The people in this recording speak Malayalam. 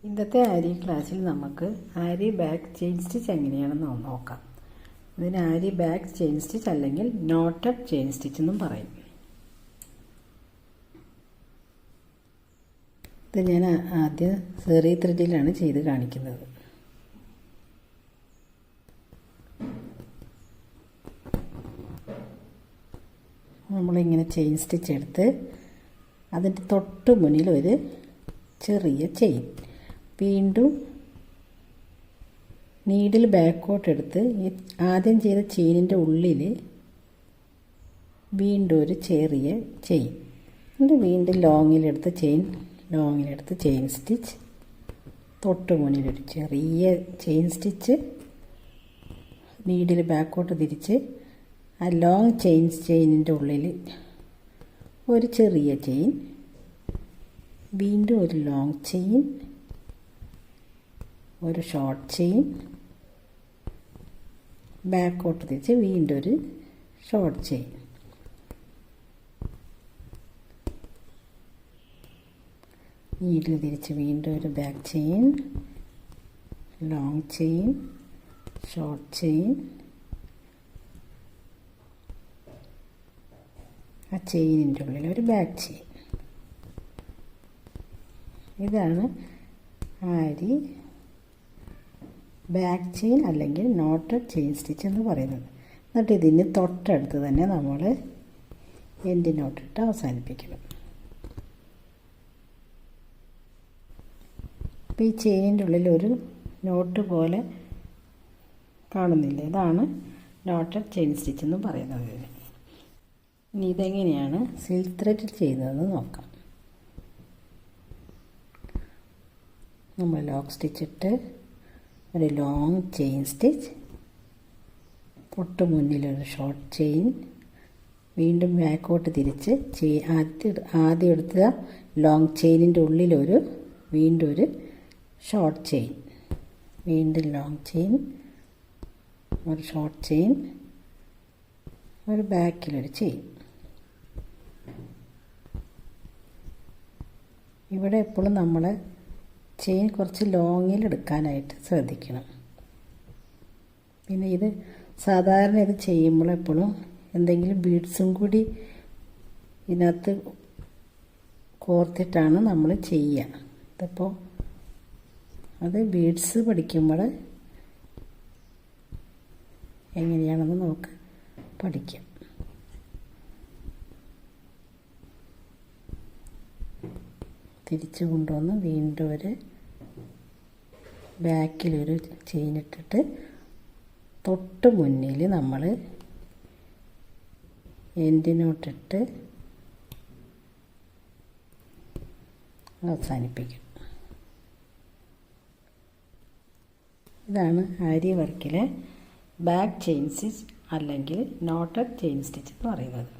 ഇന്നത്തെ ആരി ക്ലാസ്സിൽ നമുക്ക് ആരി ബാക്ക് ചെയിൻ സ്റ്റിച്ച് എങ്ങനെയാണെന്ന് നോക്കാം. ഇതിന് ആരി ബാക്ക് ചെയിൻ സ്റ്റിച്ച് അല്ലെങ്കിൽ നോട്ടഡ് ചെയിൻ സ്റ്റിച്ച് എന്നും പറയും. ഇത് ഞാൻ ആദ്യം സെറി ത്രെഡിലാണ് ചെയ്ത് കാണിക്കുന്നത്. നമ്മളിങ്ങനെ ചെയിൻ സ്റ്റിച്ച് എടുത്ത് അതിൻ്റെ തൊട്ട് മുന്നിൽ ഒരു ചെറിയ ചെയിൻ, വീണ്ടും നീഡിൽ ബാക്കോട്ട് എടുത്ത് ഈ ആദ്യം ചെയ്ത ചെയിനിൻ്റെ ഉള്ളിൽ വീണ്ടും ഒരു ചെറിയ ചെയിൻ, എന്നിട്ട് വീണ്ടും ലോങ്ങിലെടുത്ത് ചെയിൻ സ്റ്റിച്ച്, തൊട്ട് മുന്നിലൊരു ചെറിയ ചെയിൻ സ്റ്റിച്ച്, നീഡിൽ ബാക്കോട്ട് തിരിച്ച് ആ ലോങ് ചെയിനിൻ്റെ ഉള്ളിൽ ഒരു ചെറിയ ചെയിൻ, വീണ്ടും ഒരു ലോങ് ചെയിൻ, ഒരു ഷോർട്ട് ചെയിൻ, ബാക്കോട്ട് തിരിച്ച് വീണ്ടും ഒരു ഷോർട്ട് ചെയിൻ. നീഡിൽ തിരിച്ച് വീണ്ടും ഒരു back chain, long chain, short chain, ആ ചെയിനിൻ്റെ ഉള്ളിൽ ഒരു ബാക്ക് ചെയിൻ. ഇതാണ് ആരി ബാക്ക് ചെയിൻ അല്ലെങ്കിൽ നോട്ടഡ് ചെയിൻ സ്റ്റിച്ച് എന്ന് പറയുന്നത്. എന്നിട്ട് ഇതിന് തൊട്ടടുത്ത് തന്നെ നമ്മൾ എൻഡ് നോട്ടിട്ട് അവസാനിപ്പിക്കണം. അപ്പോൾ ഈ ചെയിനിൻ്റെ ഉള്ളിൽ ഒരു നോട്ട് പോലെ കാണുന്നില്ല, ഇതാണ് നോട്ടഡ് ചെയിൻ സ്റ്റിച്ച് എന്ന് പറയുന്നത്. ഇനി ഇതെങ്ങനെയാണ് സിൽക്ക് ത്രെഡിൽ ചെയ്യുന്നതെന്ന് നോക്കാം. നമ്മൾ ലോക്ക് സ്റ്റിച്ചിട്ട് ഒരു ലോങ് ചെയിൻ സ്റ്റിച്ച്, തൊട്ട് മുന്നിലൊരു ഷോർട്ട് ചെയിൻ, വീണ്ടും ബാക്കോട്ട് തിരിച്ച് ആദ്യം എടുത്ത ലോങ് ചെയിനിൻ്റെ ഉള്ളിലൊരു വീണ്ടും ഒരു ഷോർട്ട് ചെയിൻ, വീണ്ടും ലോങ് ചെയിൻ, ഒരു ഷോർട്ട് ചെയിൻ, ഒരു ബാക്കിലൊരു ചെയിൻ. ഇവിടെ എപ്പോഴും നമ്മൾ ചെയിൻ കുറച്ച് ലോങ്ങിൽ എടുക്കാനായിട്ട് ശ്രദ്ധിക്കണം. പിന്നെ ഇത് സാധാരണ ഇത് ചെയ്യുമ്പോൾ എപ്പോഴും എന്തെങ്കിലും ബീഡ്സും കൂടി ഇതിനകത്ത് കോർത്തിട്ടാണ് നമ്മൾ ചെയ്യുക. ഇതിപ്പോൾ അത് ബീഡ്സ് പഠിക്കുമ്പോൾ എങ്ങനെയാണെന്ന് നമുക്ക് പഠിക്കാം. തിരിച്ചു കൊണ്ടുവന്ന് വീണ്ടും ഒരു ബാക്കിലൊരു ചെയിൻ ഇട്ടിട്ട് തൊട്ട് മുന്നിൽ നമ്മൾ എൻഡിനോട്ടിട്ട് അവസാനിപ്പിക്കും. ഇതാണ് ആരി വർക്കിലെ ബാക്ക് ചെയിൻ സ്റ്റിച്ച് അല്ലെങ്കിൽ നോട്ടഡ് ചെയിൻ സ്റ്റിച്ച് എന്ന് പറയുന്നത്.